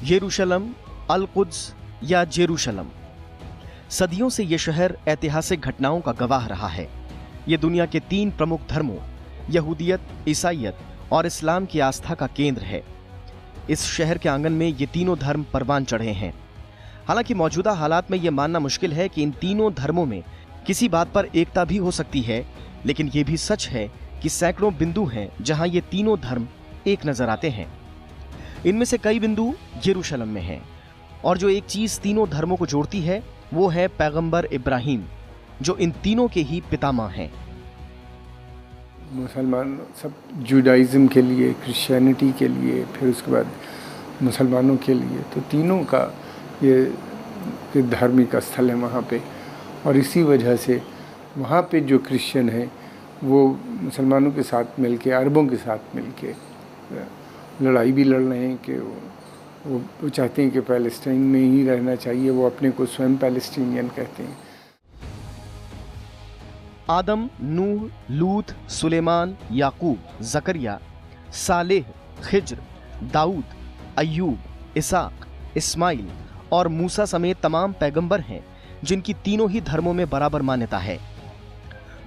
यरूशलम, Al-Quds या Jerusalem, सदियों से यह शहर ऐतिहासिक घटनाओं का गवाह रहा है। यह दुनिया के 3 प्रमुख धर्मों यहूदियत, ईसाईयत और इस्लाम की आस्था का केंद्र है। इस शहर के आंगन में ये तीनों धर्म परवान चढ़े हैं। हालांकि मौजूदा हालात में यह मानना मुश्किल है कि इन तीनों धर्मों में किसी बात पर एकता भी हो सकती है, लेकिन यह भी सच है कि सैकड़ों बिंदु हैं जहां ये तीनों धर्म एक नजर आते हैं। इनमें से कई बिंदु यरूशलम में हैं, और जो एक चीज तीनों धर्मों को जोड़ती है वो है पैगंबर इब्राहिम, जो इन तीनों के ही पितामह हैं। मुसलमान सब जुडाइज़म के लिए, क्रिश्चियनिटी के लिए, फिर उसके बाद मुसलमानों के लिए, तो तीनों का ये धार्मिक स्थल है वहाँ पे। और इसी वजह से वहाँ पे जो क्रिश्चियन है वो मुसलमानों के साथ मिलके, अरबों के साथ मिलके लड़ाई भी लड़ रहे हैं कि वो चाहते हैं कि पैलेस्टाइन में ही रहना चाहिए। वो अपने को स्वयं पैलेस्टीनियन कहते हैं। आदम, नूह, लूत, सुलेमान, याकूब, जकरिया, सालेह, खिज्र, दाऊद, अय्यूब, इसाक, इस्माइल और मूसा समेत तमाम पैगंबर हैं जिनकी तीनों ही धर्मों में बराबर मान्यता है।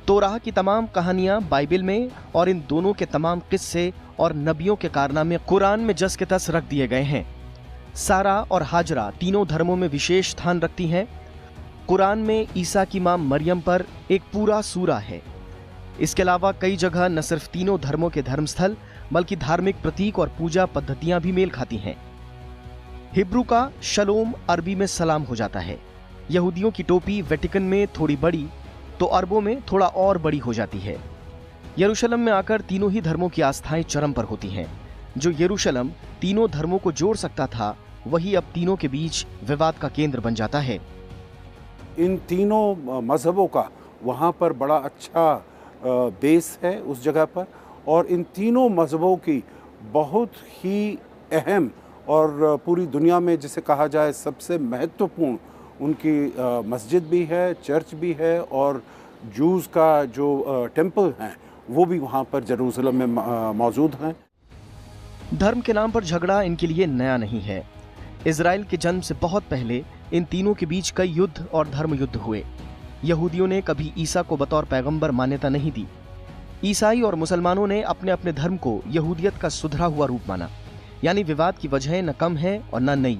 तोराह की तमाम कहानियां बाइबिल में और इन दोनों के तमाम किस्से और नबियों के कारनामे कुरान में जस के तस रख दिए गए हैं। सारा और हाजरा तीनों धर्मों में विशेष स्थान रखती हैं। कुरान में ईसा की मां मरियम पर एक पूरा सूरा है। इसके अलावा कई जगह न सिर्फ तीनों धर्मों के धर्मस्थल बल्कि धार्मिक प्रतीक और पूजा पद्धतियां भी मेल खाती हैं। हिब्रू का शलोम अरबी में सलाम हो जाता है। यहूदियों की टोपी वेटिकन में थोड़ी बड़ी तो अरबों में थोड़ा और बड़ी हो जाती है। यरूशलम में आकर तीनों ही धर्मों की आस्थाएं चरम पर होती हैं। जो यरूशलम तीनों धर्मों को जोड़ सकता था, वही अब तीनों के बीच विवाद का केंद्र बन जाता है। इन तीनों मजहबों का वहाँ पर बड़ा अच्छा बेस है उस जगह पर, और इन तीनों मजहबों की बहुत ही अहम और पूरी दुनिया में जिसे कहा जाए सबसे महत्वपूर्ण उनकी मस्जिद भी है, चर्च भी है, और जूस का जो टेम्पल हैं वो भी वहाँ पर जेरूसलम में मौजूद हैं। धर्म के नाम पर झगड़ा इनके लिए नया नहीं है। इजराइल के जन्म से बहुत पहले इन तीनों के बीच कई युद्ध और धर्म युद्ध हुए। यहूदियों ने कभी ईसा को बतौर पैगंबर मान्यता नहीं दी। ईसाई और मुसलमानों ने अपने अपने धर्म को यहूदियत का सुधरा हुआ रूप माना। यानी विवाद की वजह न कम है और न नई।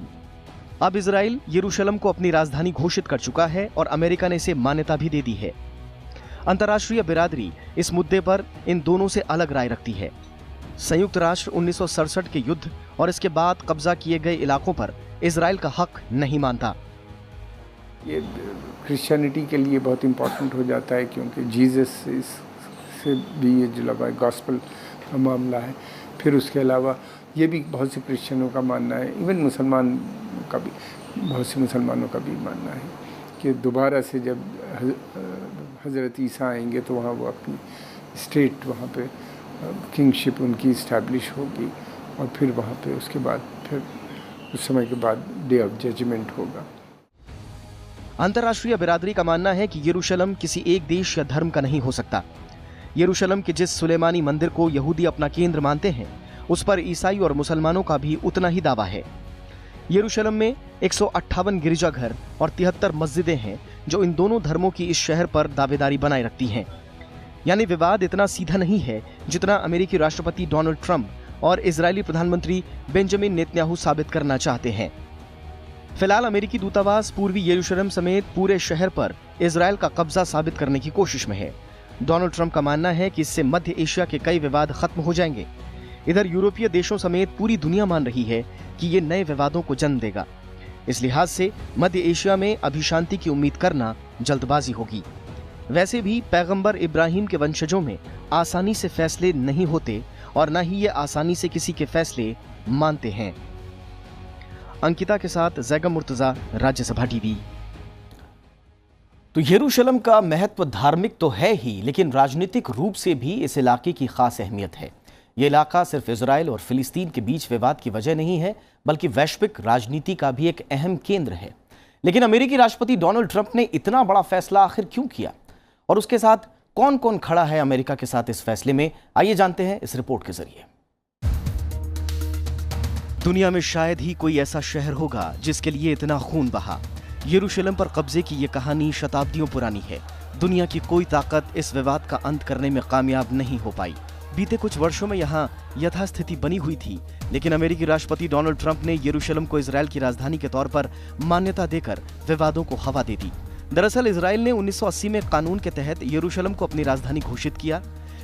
अब इजराइल यरूशलम को अपनी राजधानी घोषित कर चुका है और अमेरिका ने इसे मान्यता भी दे दी है। अंतर्राष्ट्रीय बिरादरी इस मुद्दे पर इन दोनों से अलग राय रखती है। संयुक्त राष्ट्र 1967 के युद्ध और इसके बाद कब्जा किए गए इलाकों पर इजराइल का हक नहीं मानता। ये क्रिश्चियनिटी के लिए बहुत इम्पोर्टेंट हो जाता है, क्योंकि जीसस से भी ये जुड़ा हुआ गॉस्पल का मामला है। फिर उसके अलावा ये भी बहुत से क्रिश्चियनों का मानना है, इवन मुसलमान का भी, बहुत से मुसलमानों का भी मानना है कि दोबारा से जब हज़रत ईसा आएंगे तो वहाँ वो अपनी स्टेट, वहाँ पे किंगशिप उनकी इस्टेब्लिश होगी, और फिर वहाँ पे उसके बाद फिर उस समय के बाद डे ऑफ जजमेंट होगा। अंतर्राष्ट्रीय बिरादरी का मानना है कि यरूशलम किसी एक देश या धर्म का नहीं हो सकता। यरूशलम के जिस सुलेमानी मंदिर को यहूदी अपना केंद्र मानते हैं, उस पर ईसाई और मुसलमानों का भी उतना ही दावा है। यरूशलम में 158 गिरजाघर और 73 मस्जिदें हैं जो इन दोनों धर्मों की इस शहर पर दावेदारी बनाए रखती हैं। यानी विवाद इतना सीधा नहीं है जितना अमेरिकी राष्ट्रपति डोनाल्ड ट्रंप और इजरायली प्रधानमंत्री बेंजामिन नेतन्याहू साबित करना चाहते हैं। फिलहाल अमेरिकी दूतावास पूर्वी यरूशलेम समेत पूरे शहर पर इजरायल का कब्जा साबित करने की कोशिश में है। डोनाल्ड ट्रंप का मानना है कि इससे मध्य एशिया के कई विवाद खत्म हो जाएंगे। इधर यूरोपीय देशों समेत पूरी दुनिया मान रही है कि ये नए विवादों को जन्म देगा। इस लिहाज से मध्य एशिया में अभी शांति की उम्मीद करना जल्दबाजी होगी। वैसे भी पैगंबर इब्राहिम के वंशजों में आसानी से फैसले नहीं होते और न ही ये आसानी से किसी के फैसले मानते हैं। अंकिता के साथ जैगम मुर्तजा, राज्यसभा टीवी। तो यरूशलेम का महत्व धार्मिक तो है ही, लेकिन राजनीतिक रूप से भी इस इलाके की खास अहमियत है। ये इलाका सिर्फ इजराइल और फिलिस्तीन के बीच विवाद की वजह नहीं है, बल्कि वैश्विक राजनीति का भी एक अहम केंद्र है। लेकिन अमेरिकी राष्ट्रपति डोनाल्ड ट्रंप ने इतना बड़ा फैसला आखिर क्यों किया, और उसके साथ कौन कौन खड़ा है अमेरिका के साथ इस फैसले में, आइए जानते हैं इस रिपोर्ट के जरिए। दुनिया में शायद ही कोई ऐसा शहर होगा जिसके लिए इतना खून बहा। यरूशलेम पर कब्जे की ये कहानी शताब्दियों पुरानी है। दुनिया की कोई ताकत इस विवाद का अंत करने में कामयाब नहीं हो पाई। बीते कुछ वर्षों में यहाँ यथास्थिति बनी हुई थी, लेकिन अमेरिकी राष्ट्रपति डोनाल्ड ट्रंप ने यरूशलेम को इजराइल की राजधानी के तौर पर मान्यता देकर विवादों को हवा दे दी। दरअसल इजराइल ने 1980 में कानून के तहत यरूशलेम को अपनी राजधानी घोषित किया,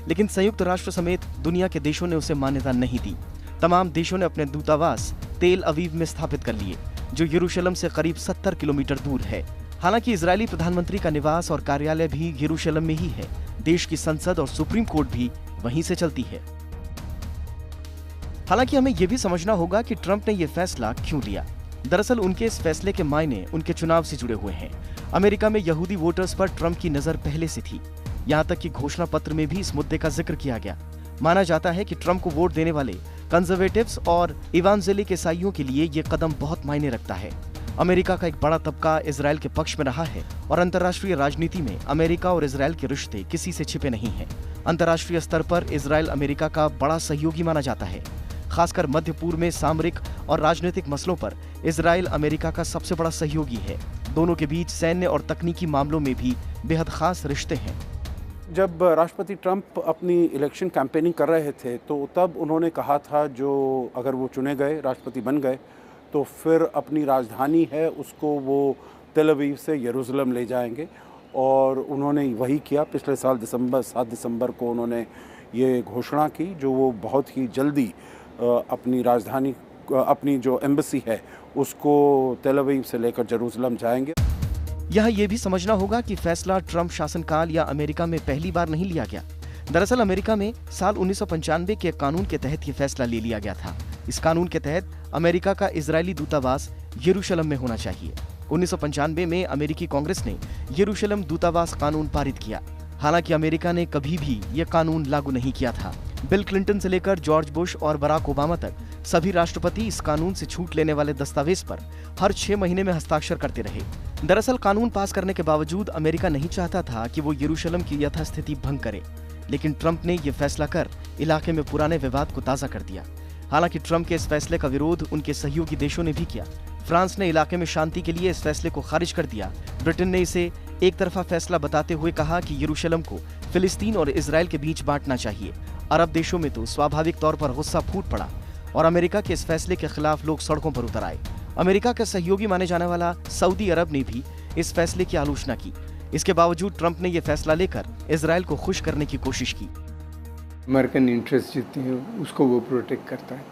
लेकिन संयुक्त राष्ट्र समेत दुनिया के देशों ने उसे मान्यता नहीं दी। तमाम देशों ने अपने दूतावास तेल अवीव में स्थापित कर लिए, जो यरूशलेम से करीब 70 किलोमीटर दूर है। हालांकि इजरायली प्रधानमंत्री का निवास और कार्यालय भी यरूशलेम में ही है। देश की संसद और सुप्रीम कोर्ट भी वहीं से चलती है। हालांकि हमें यह भी समझना होगा कि ट्रंप ने यह फैसला क्यों लिया। दरअसल उनके इस फैसले के मायने उनके चुनाव से जुड़े हुए हैं। अमेरिका में यहूदी वोटर्स पर ट्रंप की नजर पहले से थी। यहां तक कि घोषणा पत्र में भी इस मुद्दे का जिक्र किया गया। माना जाता है कि ट्रंप को वोट देने वाले कंजर्वेटिव्स और इवांजेलिक ईसाइयों के लिए ये कदम बहुत मायने रखता है। अमेरिका का एक बड़ा तबका इजराइल के पक्ष में रहा है और अंतर्राष्ट्रीय राजनीति में अमेरिका और इजराइल के रिश्ते किसी से छिपे नहीं हैं। अंतर्राष्ट्रीय स्तर पर इजराइल अमेरिका का बड़ा सहयोगी माना जाता है। खासकर मध्य पूर्व में सामरिक और राजनीतिक मसलों पर इजराइल अमेरिका का सबसे बड़ा सहयोगी है। दोनों के बीच सैन्य और तकनीकी मामलों में भी बेहद खास रिश्ते हैं। जब राष्ट्रपति ट्रंप अपनी इलेक्शन कैंपेनिंग कर रहे थे तो तब उन्होंने कहा था जो अगर वो चुने गए, राष्ट्रपति बन गए, तो फिर अपनी राजधानी है उसको वो तेल अवीव से यरूशलेम ले जाएंगे। और उन्होंने वही किया। पिछले साल 7 दिसंबर को उन्होंने ये घोषणा की, जो वो बहुत ही जल्दी अपनी राजधानी, अपनी जो एम्बेसी है उसको तेल अवीव से लेकर यरूशलेम जाएंगे। यहाँ ये भी समझना होगा कि फैसला ट्रंप शासनकाल या अमेरिका में पहली बार नहीं लिया गया। दरअसल अमेरिका में साल 1995 के कानून के तहत ये फैसला ले लिया गया था। इस कानून के तहत अमेरिका का इजरायली दूतावास यरूशलेम में होना चाहिए। 1995 में अमेरिकी कांग्रेस ने यरूशलेम दूतावास कानून पारित किया। हालांकि अमेरिका ने कभी भी ये कानून लागू नहीं किया था। बिल क्लिंटन से लेकर जॉर्ज बुश और बराक ओबामा तक सभी राष्ट्रपति इस कानून से छूट लेने वाले दस्तावेज पर हर 6 महीने में हस्ताक्षर करते रहे। दरअसल कानून पास करने के बावजूद अमेरिका नहीं चाहता था कि वो यरूशलेम की यथास्थिति भंग करे, लेकिन ट्रंप ने यह फैसला कर इलाके में पुराने विवाद को ताजा कर दिया। हालांकि ट्रंप के इस फैसले का विरोध उनके सहयोगी देशों ने भी किया। फ्रांस ने इलाके में शांति के लिए इस फैसले को खारिज कर दिया। ब्रिटेन ने इसे एक तरफा फैसला बताते हुए कहा कि यरूशलेम को फिलिस्तीन और इजराइल के बीच बांटना चाहिए। अरब देशों में तो स्वाभाविक तौर पर गुस्सा फूट पड़ा और अमेरिका के इस फैसले के खिलाफ लोग सड़कों पर उतर आए। अमेरिका का सहयोगी माने जाने वाला सऊदी अरब ने भी इस फैसले की आलोचना की। इसके बावजूद ट्रंप ने यह फैसला लेकर इजराइल को खुश करने की कोशिश की। अमेरिकन इंटरेस्ट जितने हैं उसको वो प्रोटेक्ट करता है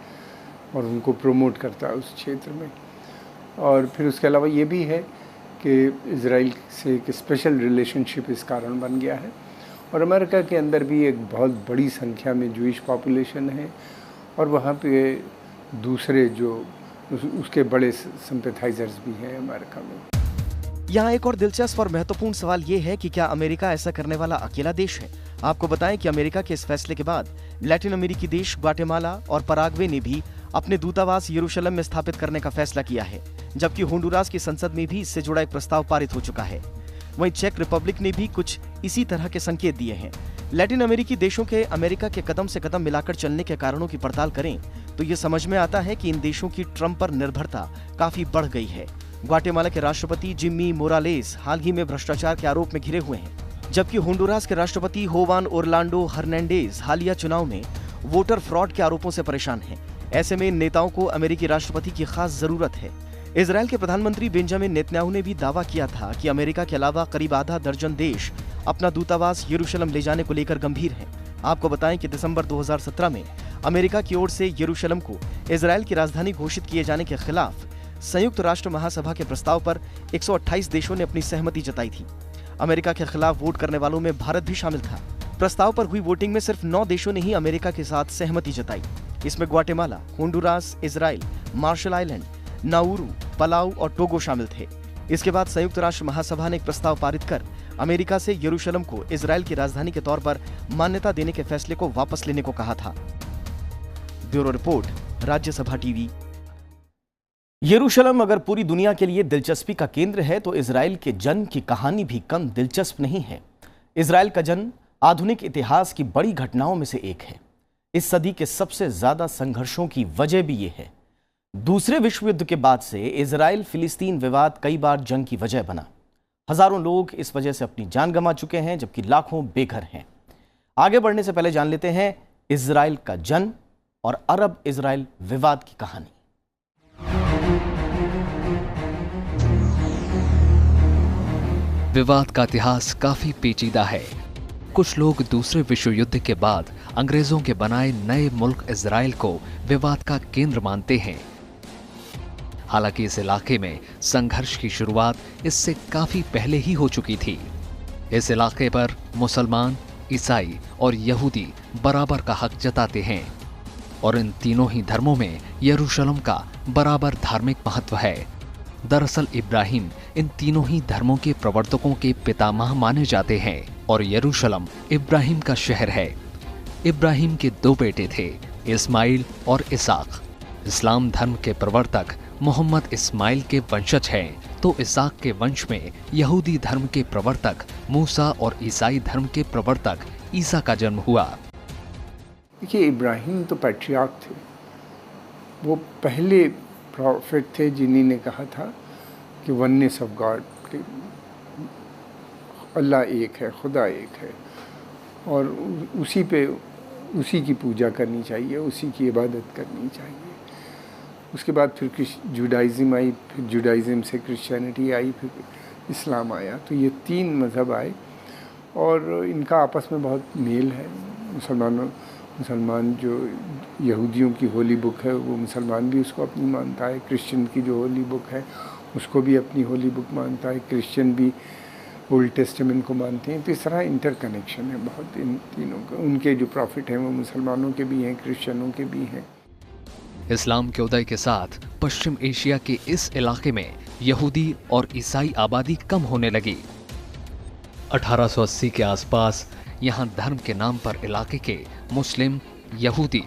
और उनको प्रमोट करता है उस क्षेत्र में। और फिर उसके अलावा ये भी है कि इजराइल से एक स्पेशल रिलेशनशिप इस कारण बन गया है। और अमेरिका के अंदर भी एक बहुत बड़ी संख्या में जूइश पॉपुलेशन है और वहाँ पे दूसरे जो उसके बड़े सिंपैथाइजर्स भी हैं अमेरिका में। यहाँ एक और दिलचस्प और महत्वपूर्ण सवाल ये है कि क्या अमेरिका ऐसा करने वाला अकेला देश है। आपको बताएं कि अमेरिका के इस फैसले के बाद लैटिन अमेरिकी देश ग्वाटेमाला और पराग्वे ने भी अपने दूतावास यरूशलेम में स्थापित करने का फैसला किया है, जबकि होंडुरास की संसद में भी इससे जुड़ा एक प्रस्ताव पारित हो चुका है। वहीं चेक रिपब्लिक ने भी कुछ इसी तरह के संकेत दिए हैं। लैटिन अमेरिकी देशों के अमेरिका के कदम से कदम मिलाकर चलने के कारणों की पड़ताल करें तो ये समझ में आता है कि इन देशों की ट्रंप पर निर्भरता काफी बढ़ गई है। ग्वाटेमाला के राष्ट्रपति जिम्मी मोरालेस हाल ही में भ्रष्टाचार के आरोप में घिरे हुए हैं, जबकि होंडुरास के राष्ट्रपति होवान ओरलांडो हर्नांडेज हालिया चुनाव में वोटर फ्रॉड के आरोपों से परेशान हैं। ऐसे में इन नेताओं को अमेरिकी राष्ट्रपति की खास जरूरत है। इजराइल के प्रधानमंत्री बेंजामिन नेतन्याहू ने भी दावा किया था कि अमेरिका के अलावा करीब आधा दर्जन देश अपना दूतावास यरूशलेम ले जाने को लेकर गंभीर हैं। आपको बताएं कि दिसंबर 2017 में अमेरिका की ओर से यरूशलेम को इजराइल की राजधानी घोषित किए जाने के खिलाफ संयुक्त राष्ट्र महासभा के प्रस्ताव पर 128 देशों ने अपनी सहमति जताई थी। अमेरिका के खिलाफ वोट करने वालों में भारत भी शामिल था। प्रस्ताव पर हुई वोटिंग में सिर्फ 9 देशों ने ही अमेरिका के साथ सहमति जताई। इसमें Guatemala, Honduras, Israel, Marshall Island, Nauru, Palau और टोगो शामिल थे। इसके बाद संयुक्त राष्ट्र महासभा ने एक प्रस्ताव पारित कर अमेरिका से यरूशलेम को इजराइल की राजधानी के तौर पर मान्यता देने के फैसले को वापस लेने को कहा था। Bureau report, Rajya Sabha TV. यरूशलेम अगर पूरी दुनिया के लिए दिलचस्पी का केंद्र है तो इजराइल के जन्म की कहानी भी कम दिलचस्प नहीं है। इजराइल का जन्म आधुनिक इतिहास की बड़ी घटनाओं में से एक है। इस सदी के सबसे ज्यादा संघर्षों की वजह भी ये है। दूसरे विश्व युद्ध के बाद से इजराइल फिलिस्तीन विवाद कई बार जंग की वजह बना। हजारों लोग इस वजह से अपनी जान गंवा चुके हैं, जबकि लाखों बेघर हैं। आगे बढ़ने से पहले जान लेते हैं इजराइल का जन्म और अरब इजराइल विवाद की कहानी। विवाद का इतिहास काफी पेचीदा है। कुछ लोग दूसरे विश्व युद्ध के बाद अंग्रेजों के बनाए नए मुल्क इजराइल को विवाद का केंद्र मानते हैं। हालांकि इस इलाके में संघर्ष की शुरुआत इससे काफी पहले ही हो चुकी थी। इस इलाके पर मुसलमान, ईसाई और यहूदी बराबर का हक जताते हैं और इन तीनों ही धर्मों में यरूशलेम का बराबर धार्मिक महत्व है। दरअसल इब्राहिम इन तीनों ही धर्मों के प्रवर्तकों के पितामह माने जाते हैं और यरूशलेम इब्राहिम का शहर है। इब्राहिम के दो बेटे थे, इस्माइल और इसाक। इस्लाम धर्म के प्रवर्तक मोहम्मद इस्माइल के वंशज हैं, तो इसाक के वंश में यहूदी धर्म के प्रवर्तक मूसा और ईसाई धर्म के प्रवर्तक ईसा का जन्म हुआ। देखिए, इब्राहिम तो पैट्रियार्क थे। वो पहले प्रॉफिट थे जिन्हीं ने कहा था कि वननेस ऑफ गॉड, अल्लाह एक है, खुदा एक है और उसी की पूजा करनी चाहिए, उसी की इबादत करनी चाहिए। उसके बाद फिर जुडाइज़म आई, फिर जुडाइज़म से क्रिश्चियनिटी आई, फिर इस्लाम आया। तो ये तीन मज़हब आए और इनका आपस में बहुत मेल है। मुसलमान जो यहूदियों की होली बुक है वो मुसलमान भी उसको अपनी मानता है, क्रिश्चियन की जो होली बुक है उसको भी अपनी होली बुक मानता है, क्रिश्चियन भी ओल्ड टेस्टामेंट को मानते हैं। तो इस तरह इंटरकनेक्शन है बहुत इन तीनों का। उनके जो प्रॉफिट हैं वो मुसलमानों के भी हैं, क्रिश्चियनों के भी हैं। इस्लाम के उदय के साथ पश्चिम एशिया के इस इलाके में यहूदी और ईसाई आबादी कम होने लगी। 1880 के आसपास यहाँ धर्म के नाम पर इलाके के मुस्लिम, यहूदी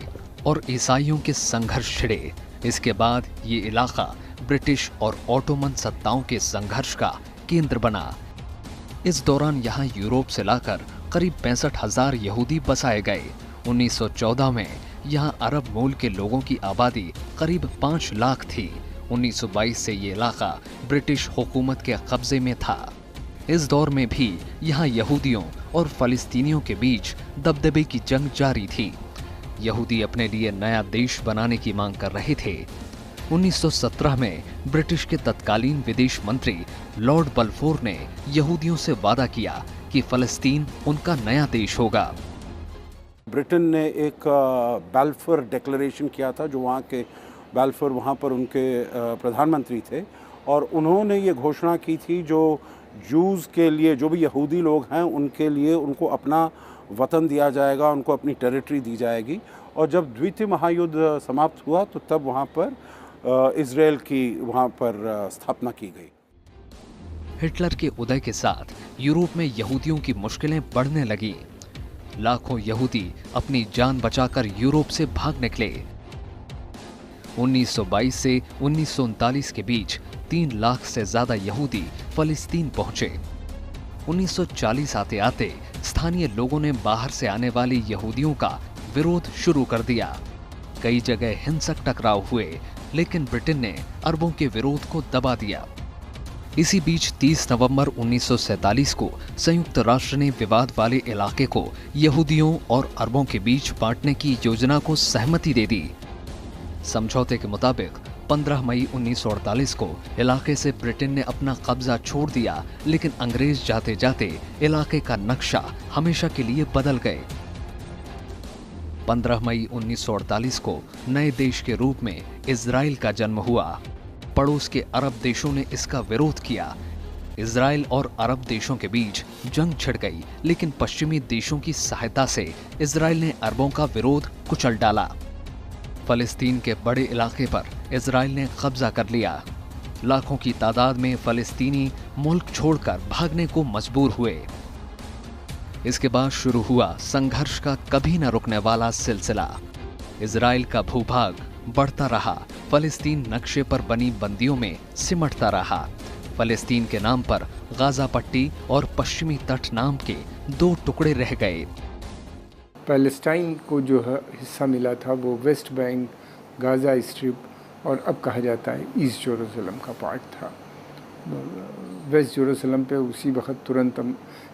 और ईसाइयों के संघर्ष छिड़े। इसके बाद ये इलाका ब्रिटिश और ऑटोमन सत्ताओं के संघर्ष का केंद्र बना। इस दौरान यहाँ यूरोप से लाकर करीब 65,000 यहूदी बसाए गए। 1914 में यहाँ अरब मूल के लोगों की आबादी करीब 5 लाख थी। 1922 से ये इलाका ब्रिटिश हुकूमत के कब्जे में था। इस दौर में भी यहाँ यहूदियों और फलस्तीनियों के बीच दबदबे की जंग जारी थी। यहूदी अपने लिए नया देश बनाने की मांग कर रहे थे। 1917 में ब्रिटिश के तत्कालीन विदेश मंत्री लॉर्ड बल्फोर ने यहूदियों से वादा किया कि फलस्तीन उनका नया देश होगा। ब्रिटेन ने एक बाल्फोर डिक्लेरेशन किया था, जो वहाँ के बाल्फोर वहाँ पर उनके प्रधानमंत्री थे, और उन्होंने ये घोषणा की थी जो जूज़ के लिए, जो भी यहूदी लोग हैं उनके लिए उनको अपना वतन दिया जाएगा, उनको अपनी टेरिटरी दी जाएगी। और जब द्वितीय महायुद्ध समाप्त हुआ तो तब वहाँ पर इजराइल की वहाँ पर स्थापना की गई। हिटलर के उदय के साथ यूरोप में यहूदियों की मुश्किलें बढ़ने लगी। लाखों यहूदी अपनी जान बचाकर यूरोप से भाग निकले। 1922 से 1939 के बीच 3 लाख से ज्यादा यहूदी फलस्तीन पहुंचे। 1940 आते आते स्थानीय लोगों ने बाहर से आने वाले यहूदियों का विरोध शुरू कर दिया। कई जगह हिंसक टकराव हुए, लेकिन ब्रिटेन ने अरबों के विरोध को दबा दिया। इसी बीच 30 नवंबर 1947 को संयुक्त राष्ट्र ने विवाद वाले इलाके को यहूदियों और अरबों के बीच बांटने की योजना को सहमति दे दी। समझौते के मुताबिक 15 मई 1948 को इलाके से ब्रिटेन ने अपना कब्जा छोड़ दिया, लेकिन अंग्रेज जाते जाते इलाके का नक्शा हमेशा के लिए बदल गए। 15 मई 1948 को नए देश के रूप में इजराइल का जन्म हुआ। पड़ोस के अरब देशों ने इसका विरोध किया। इजराइल और अरब देशों के बीच जंग छिड़ गई, लेकिन पश्चिमी देशों की सहायता से इजराइल ने अरबों का विरोध कुचल डाला। फलस्तीन के बड़े इलाके पर इजराइल ने कब्जा कर लिया। लाखों की तादाद में फलस्तीनी मुल्क छोड़कर भागने को मजबूर हुए। इसके बाद शुरू हुआ संघर्ष का कभी न रुकने वाला सिलसिला। इजराइल का भूभाग बढ़ता रहा, फलस्तीन नक्शे पर बनी बंदियों में सिमटता रहा। फलस्तीन के नाम पर गाजा पट्टी और पश्चिमी तट नाम के 2 टुकड़े रह गए। पैलेस्टाइन को जो हिस्सा मिला था वो वेस्ट बैंक, गाजा स्ट्रिप और अब कहा जाता है ईस्ट जेरूसलम का पार्ट था। वेस्ट जेरूसलम पे उसी वक्त तुरंत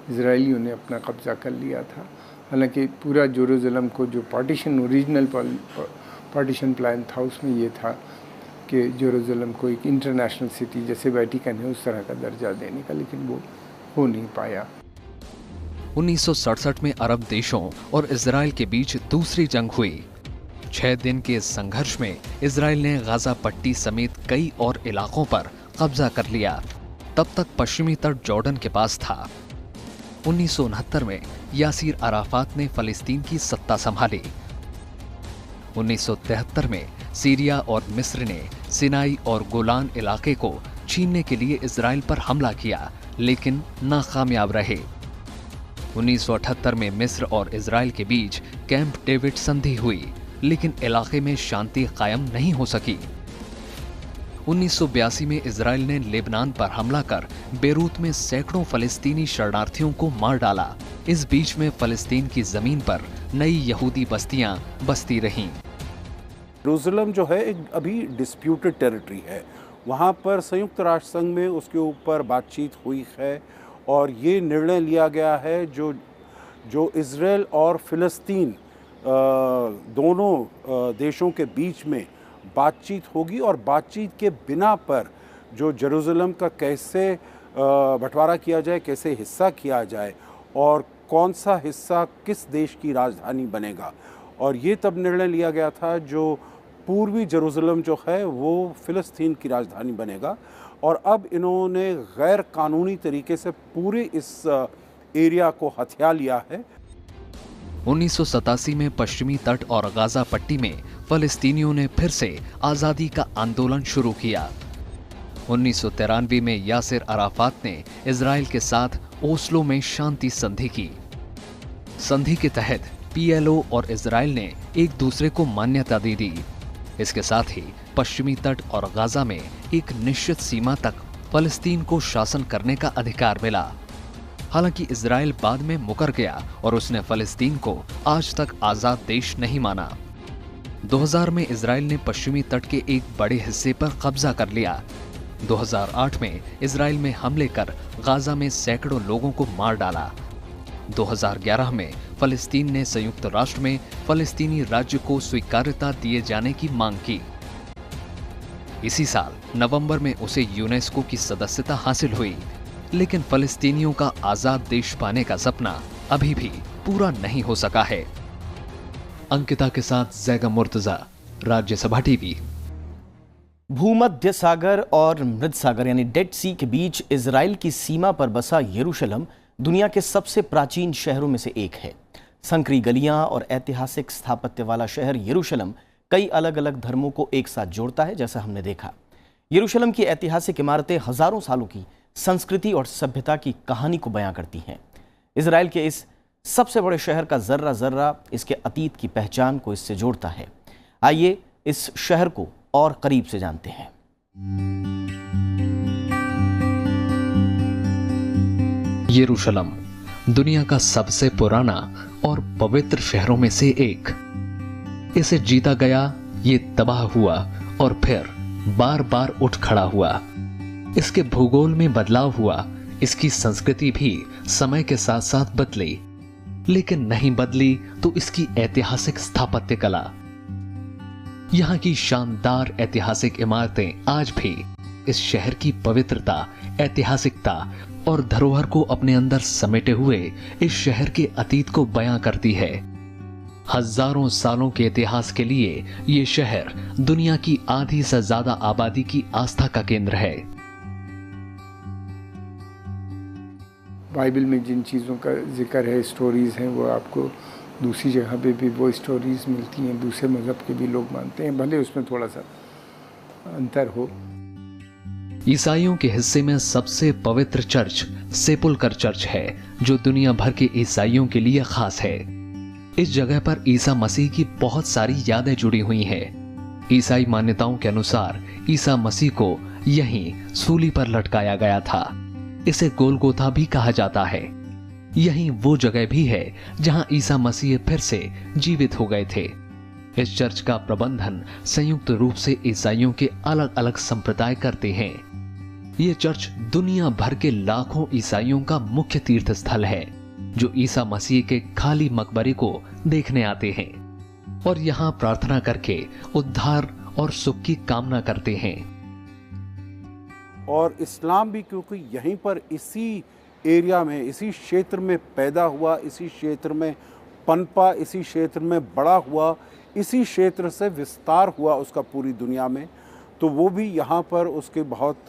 इजराइलियों ने अपना कब्ज़ा कर लिया था। हालांकि पूरा जेरूसलम को जो पार्टीशन ओरिजिनल पार्टीशन प्लान था उसमें ये था कि जेरूसलम को एक इंटरनेशनल सिटी जैसे वेटिकन है उस तरह का दर्जा देने का, लेकिन वो हो नहीं पाया। 1967 में अरब देशों और इजराइल के बीच दूसरी जंग हुई। 6 दिन के इस संघर्ष में इजराइल ने गाजा पट्टी समेत कई और इलाकों पर कब्जा कर लिया। तब तक पश्चिमी तट जॉर्डन के पास था। 1969 में यासीर अराफात ने फलस्तीन की सत्ता संभाली। 1973 में सीरिया और मिस्र ने सिनाई और गोलान इलाके को छीनने के लिए इजराइल पर हमला किया, लेकिन नाकामयाब रहे। 1978 में मिस्र और इजराइल के बीच कैंप डेविड संधि हुई, लेकिन इलाके में शांति कायम नहीं हो सकी। 1982 में इजराइल ने लेबनान पर हमला कर बेरूत में सैकड़ों फलस्तीनी शरणार्थियों को मार डाला। इस बीच में फलस्तीन की जमीन पर नई यहूदी बस्तियां बसती रहीं। जेरूसलम जो है एक अभी डिस्प्यूटेड टेरिटरी है। वहाँ पर संयुक्त राष्ट्र संघ में उसके ऊपर बातचीत हुई है और ये निर्णय लिया गया है जो इजराइल और फिलिस्तीन दोनों देशों के बीच में बातचीत होगी और बातचीत के बिना पर जो जेरूसलम का कैसे बंटवारा किया जाए, कैसे हिस्सा किया जाए और कौन सा हिस्सा किस देश की राजधानी बनेगा। और ये तब निर्णय लिया गया था जो पूर्वी जेरूसलम जो है वो फिलिस्तीन की राजधानी बनेगा। और अब इन्होंने गैर कानूनी तरीके से पूरे इस एरिया को हथिया लिया है। 1987 में पश्चिमी तट और गाजा पट्टी में फलस्तीनियों ने फिर से आज़ादी का आंदोलन शुरू किया। 1993 में यासिर अराफात ने इजराइल के साथ ओस्लो में शांति संधि की। संधि के तहत पीएलओ और इजराइल ने एक दूसरे को मान्यता दे दी। इसके साथ ही पश्चिमी तट और गाजा में एक निश्चित सीमा तक फलस्तीन को शासन करने का अधिकार मिला। हालांकि इजराइल बाद में मुकर गया और उसने फलस्तीन को आज तक आजाद देश नहीं माना। 2000 में इजराइल ने पश्चिमी तट के एक बड़े हिस्से पर कब्जा कर लिया। 2008 में इजराइल में हमले कर गाजा में सैकड़ों लोगों को मार डाला। 2011 में फलस्तीन ने संयुक्त राष्ट्र में फलस्तीनी राज्य को स्वीकार्यता दिए जाने की मांग की। इसी साल नवंबर में उसे यूनेस्को की सदस्यता हासिल हुई, लेकिन फलस्तीनियों का आजाद देश पाने का सपना अभी भी पूरा नहीं हो सका है। अंकिता के साथ जैगम मुर्तजा, राज्यसभा टीवी। भूमध्य सागर और मृत सागर यानी डेड सी के बीच इजराइल की सीमा पर बसा यरूशलेम दुनिया के सबसे प्राचीन शहरों में से एक है। संकरी गलियां और ऐतिहासिक स्थापत्य वाला शहर यरूशलेम कई अलग अलग धर्मों को एक साथ जोड़ता है, जैसा हमने देखा। यरूशलेम की ऐतिहासिक इमारतें हजारों सालों की संस्कृति और सभ्यता की कहानी को बयां करती हैं। इजराइल के इस सबसे बड़े शहर का जर्रा जर्रा इसके अतीत की पहचान को इससे जोड़ता है। आइए इस शहर को और करीब से जानते हैं। यरूशलेम दुनिया का सबसे पुराना और पवित्र शहरों में से एक। इसे जीता गया, ये तबाह हुआ और फिर बार बार उठ खड़ा हुआ। इसके भूगोल में बदलाव हुआ, इसकी संस्कृति भी समय के साथ साथ बदली, लेकिन नहीं बदली तो इसकी ऐतिहासिक स्थापत्य कला। यहाँ की शानदार ऐतिहासिक इमारतें आज भी इस शहर की पवित्रता, ऐतिहासिकता और धरोहर को अपने अंदर समेटे हुए इस शहर के अतीत को बयां करती है। हजारों सालों के इतिहास के लिए ये शहर दुनिया की आधी से ज्यादा आबादी की आस्था का केंद्र है। बाइबल में जिन चीज़ों का जिक्र है, स्टोरीज़ हैं, वो आपको दूसरी जगह पे भी वो स्टोरीज़ मिलती हैं। दूसरे मज़हब के भी लोग मानते हैं, भले उसमें थोड़ा सा अंतर हो। ईसाइयों के हिस्से में सबसे पवित्र चर्च सेपुल्कर चर्च है, जो दुनिया भर के ईसाइयों के लिए खास है। इस जगह पर ईसा मसीह की बहुत सारी यादें जुड़ी हुई हैं। ईसाई मान्यताओं के अनुसार ईसा मसीह को यहीं सूली पर लटकाया गया था। इसे गोलगोथा भी कहा जाता है। यही वो जगह भी है जहां ईसा मसीह फिर से जीवित हो गए थे। इस चर्च का प्रबंधन संयुक्त रूप से ईसाइयों के अलग अलग संप्रदाय करते हैं। ये चर्च दुनिया भर के लाखों ईसाइयों का मुख्य तीर्थ स्थल है, जो ईसा मसीह के खाली मकबरे को देखने आते हैं और यहाँ प्रार्थना करके उद्धार और सुख की कामना करते हैं। और इस्लाम भी क्योंकि यहीं पर इसी एरिया में, इसी क्षेत्र में पैदा हुआ, इसी क्षेत्र में पनपा, इसी क्षेत्र में बड़ा हुआ, इसी क्षेत्र से विस्तार हुआ उसका पूरी दुनिया में, तो वो भी यहाँ पर उसके बहुत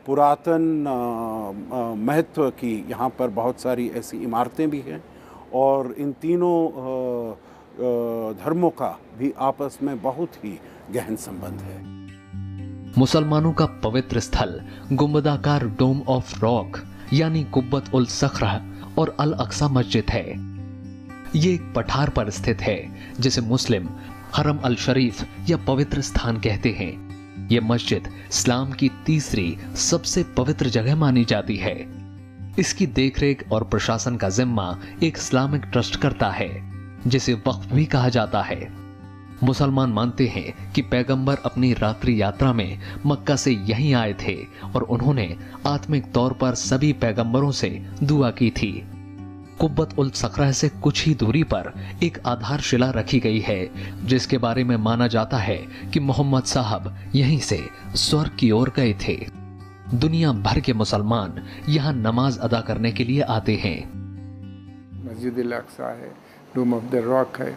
पुरातन महत्व की यहाँ पर बहुत सारी ऐसी इमारतें भी हैं और इन तीनों धर्मों का भी आपस में बहुत ही गहन संबंध है। मुसलमानों का पवित्र स्थल गुंबदाकार डोम ऑफ रॉक यानी कुब्बत उल सखरा और अल अक्सा मस्जिद है। ये एक पठार पर स्थित है जिसे मुस्लिम हरम अल शरीफ या पवित्र स्थान कहते हैं। यह मस्जिद इस्लाम की तीसरी सबसे पवित्र जगह मानी जाती है। इसकी देखरेख और प्रशासन का जिम्मा एक इस्लामिक ट्रस्ट करता है, जिसे वक्फ भी कहा जाता है। मुसलमान मानते हैं कि पैगंबर अपनी रात्रि यात्रा में मक्का से यहीं आए थे और उन्होंने आत्मिक तौर पर सभी पैगंबरों से दुआ की थी। कुब्बत उल सखरा से कुछ ही दूरी पर एक आधारशिला रखी गई है, जिसके बारे में माना जाता है कि मोहम्मद साहब यहीं से स्वर्ग की ओर गए थे। दुनिया भर के मुसलमान यहाँ नमाज अदा करने के लिए आते हैं। मस्जिद अल अक्सा है, डोम ऑफ द रॉक है,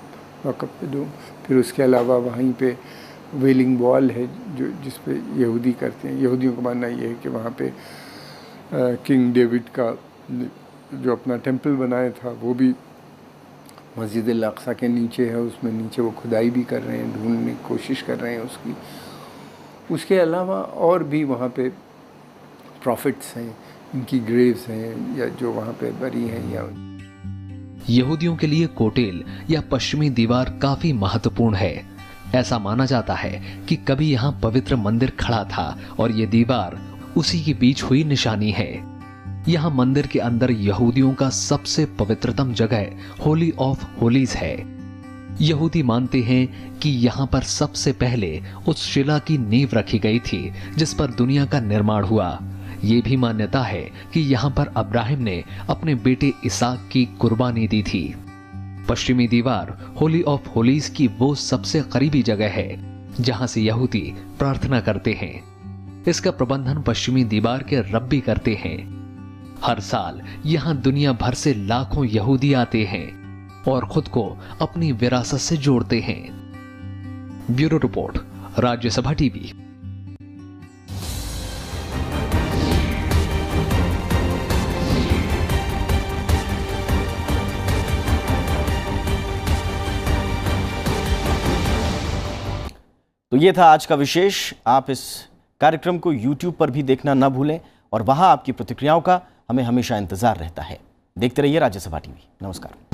रॉक ऑफ द डोम। फिर उसके अलावा वहीं पे वेलिंग वॉल है जो जिस पे यहूदी करते हैं। यहूदियों का मानना ये है कि वहाँ पे किंग डेविड का जो अपना टेम्पल बनाया था वो भी मस्जिद अल अक्सा के नीचे है। उसमें नीचे वो खुदाई भी कर रहे हैं, ढूंढने की कोशिश कर रहे हैं उसकी। उसके अलावा और भी वहाँ पे प्रॉफिट्स हैं, इनकी ग्रेव्स हैं या जो वहाँ पे बरी हैं। या यहूदियों के लिए कोटेल या पश्चिमी दीवार काफी महत्वपूर्ण है। ऐसा माना जाता है कि कभी यहाँ पवित्र मंदिर खड़ा था और ये दीवार उसी के बीच हुई निशानी है। यहाँ मंदिर के अंदर यहूदियों का सबसे पवित्रतम जगह होली ऑफ होलीज है। यहूदी मानते हैं कि यहाँ पर सबसे पहले उस शिला की नींव रखी गई थी जिस पर दुनिया का निर्माण हुआ। ये भी मान्यता है कि यहाँ पर अब्राहिम ने अपने बेटे इसाक की कुर्बानी दी थी। पश्चिमी दीवार होली ऑफ होलीज की वो सबसे करीबी जगह है जहां से यहूदी प्रार्थना करते हैं। इसका प्रबंधन पश्चिमी दीवार के रब्बी करते हैं। हर साल यहाँ दुनिया भर से लाखों यहूदी आते हैं और खुद को अपनी विरासत से जोड़ते हैं। Bureau report, Rajya Sabha TV. तो ये था आज का विशेष। आप इस कार्यक्रम को YouTube पर भी देखना ना भूलें और वहां आपकी प्रतिक्रियाओं का हमें हमेशा इंतजार रहता है। देखते रहिए राज्यसभा टीवी। नमस्कार।